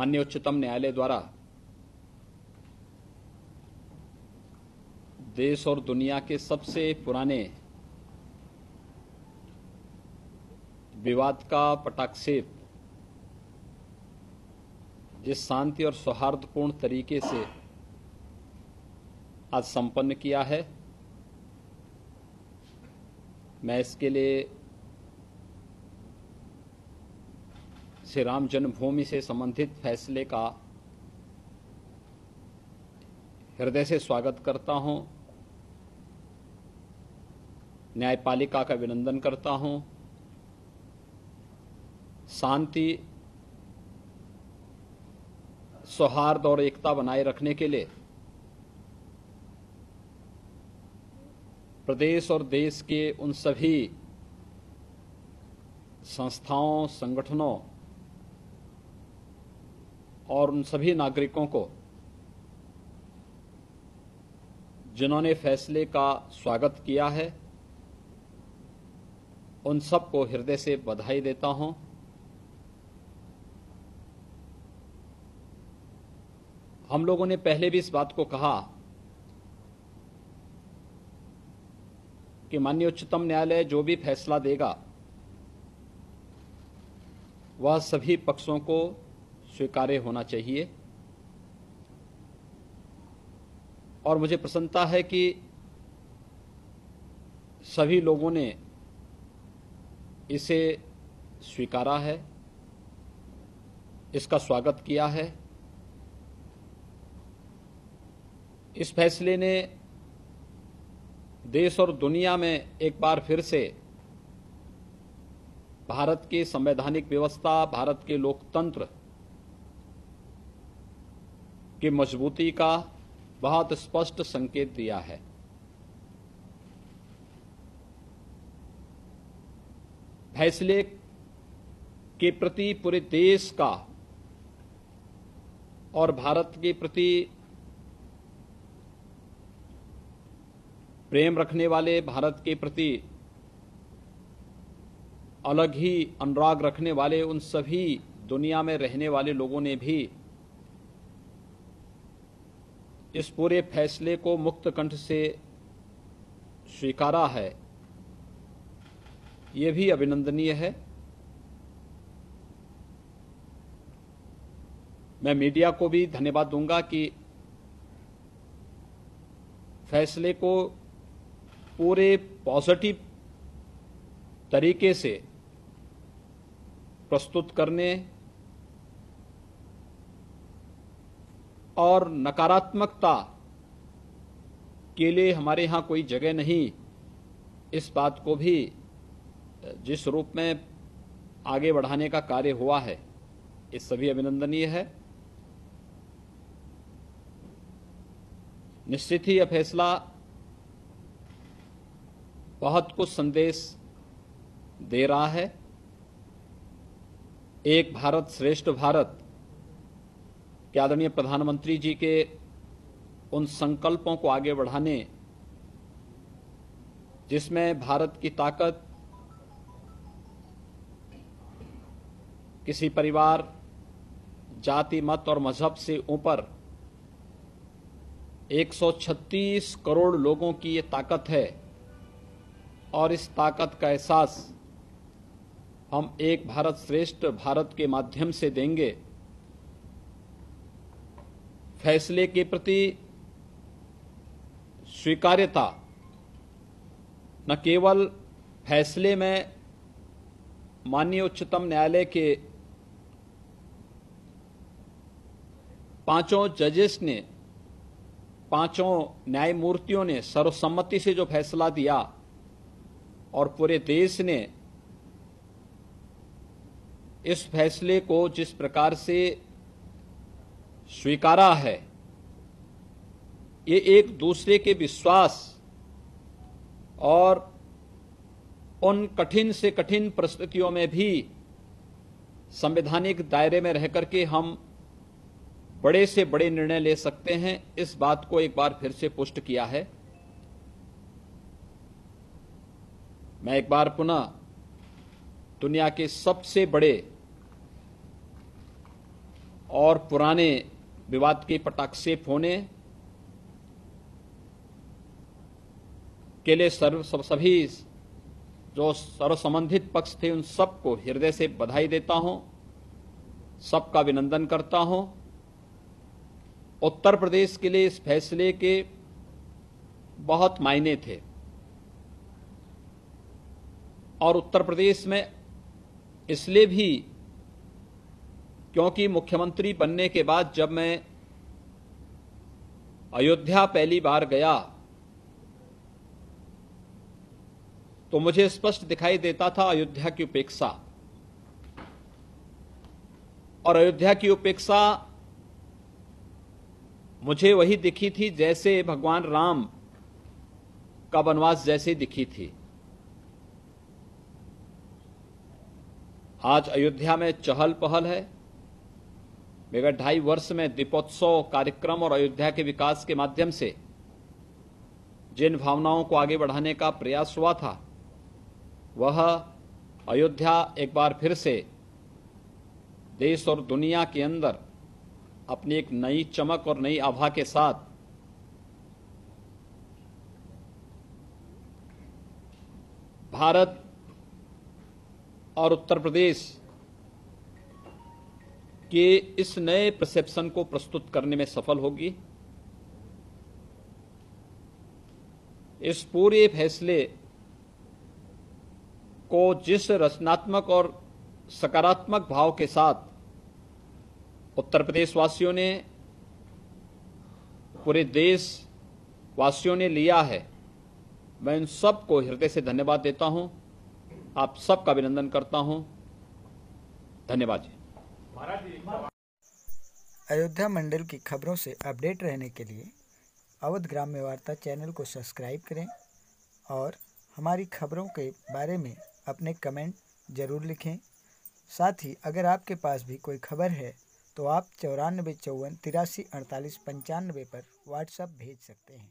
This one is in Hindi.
माननीय उच्चतम न्यायालय द्वारा देश और दुनिया के सबसे पुराने विवाद का पटाक्षेप जिस शांति और सौहार्दपूर्ण तरीके से आज संपन्न किया है, मैं इसके लिए श्री राम जन्मभूमि से संबंधित फैसले का हृदय से स्वागत करता हूं, न्यायपालिका का अभिनंदन करता हूं। शांति, सौहार्द और एकता बनाए रखने के लिए प्रदेश और देश के उन सभी संस्थाओं, संगठनों और उन सभी नागरिकों को जिन्होंने फैसले का स्वागत किया है, उन सबको हृदय से बधाई देता हूं। हम लोगों ने पहले भी इस बात को कहा कि माननीय उच्चतम न्यायालय जो भी फैसला देगा वह सभी पक्षों को स्वीकार्य होना चाहिए, और मुझे प्रसन्नता है कि सभी लोगों ने इसे स्वीकारा है, इसका स्वागत किया है। इस फैसले ने देश और दुनिया में एक बार फिर से भारत की संवैधानिक व्यवस्था, भारत के लोकतंत्र की मजबूती का बहुत स्पष्ट संकेत दिया है। फैसले के प्रति पूरे देश का और भारत के प्रति प्रेम रखने वाले, भारत के प्रति अलग ही अनुराग रखने वाले उन सभी दुनिया में रहने वाले लोगों ने भी इस पूरे फैसले को मुक्त कंठ से स्वीकारा है। ये भी अभिनंदनीय है। मैं मीडिया को भी धन्यवाद दूंगा कि फैसले को पूरे पॉजिटिव तरीके से प्रस्तुत करने और नकारात्मकता के लिए हमारे यहाँ कोई जगह नहीं, इस बात को भी जिस रूप में आगे बढ़ाने का कार्य हुआ है, ये सभी अभिनंदनीय है। निश्चित ही यह फैसला बहुत कुछ संदेश दे रहा है। एक भारत श्रेष्ठ भारत के आदरणीय प्रधानमंत्री जी के उन संकल्पों को आगे बढ़ाने, जिसमें भारत की ताकत किसी परिवार, जाति, मत और मजहब से ऊपर 136 करोड़ लोगों की ये ताकत है, और इस ताकत का एहसास हम एक भारत श्रेष्ठ भारत के माध्यम से देंगे। फैसले के प्रति स्वीकार्यता न केवल फैसले में माननीय उच्चतम न्यायालय के पांचों जजेस ने, पांचों न्यायमूर्तियों ने सर्वसम्मति से जो फैसला दिया और पूरे देश ने इस फैसले को जिस प्रकार से स्वीकारा है, ये एक दूसरे के विश्वास और उन कठिन से कठिन परिस्थितियों में भी संवैधानिक दायरे में रहकर के हम बड़े से बड़े निर्णय ले सकते हैं, इस बात को एक बार फिर से पुष्ट किया है। मैं एक बार पुनः दुनिया के सबसे बड़े और पुराने विवाद के पटाक्षेप होने के लिए सभी जो सर्व संबंधित पक्ष थे उन सबको हृदय से बधाई देता हूं, सबका अभिनंदन करता हूं। उत्तर प्रदेश के लिए इस फैसले के बहुत मायने थे और उत्तर प्रदेश में इसलिए भी क्योंकि मुख्यमंत्री बनने के बाद जब मैं अयोध्या पहली बार गया तो मुझे स्पष्ट दिखाई देता था अयोध्या की उपेक्षा, और अयोध्या की उपेक्षा मुझे वही दिखी थी जैसे भगवान राम का वनवास जैसे दिखी थी। आज अयोध्या में चहल पहल है। विगत 2.5 वर्ष में दीपोत्सव कार्यक्रम और अयोध्या के विकास के माध्यम से जिन भावनाओं को आगे बढ़ाने का प्रयास हुआ था, वह अयोध्या एक बार फिर से देश और दुनिया के अंदर अपनी एक नई चमक और नई आभा के साथ भारत और उत्तर प्रदेश के इस नए परसेप्शन को प्रस्तुत करने में सफल होगी। इस पूरे फैसले को जिस रचनात्मक और सकारात्मक भाव के साथ उत्तर प्रदेश वासियों ने, पूरे देश वासियों ने लिया है, मैं इन सबको हृदय से धन्यवाद देता हूं, आप सबका अभिनंदन करता हूं। धन्यवाद जी। अयोध्या मंडल की खबरों से अपडेट रहने के लिए अवध ग्राम्य वार्ता चैनल को सब्सक्राइब करें और हमारी खबरों के बारे में अपने कमेंट जरूर लिखें। साथ ही अगर आपके पास भी कोई खबर है तो आप 94 54 83 48 95 पर व्हाट्सएप भेज सकते हैं।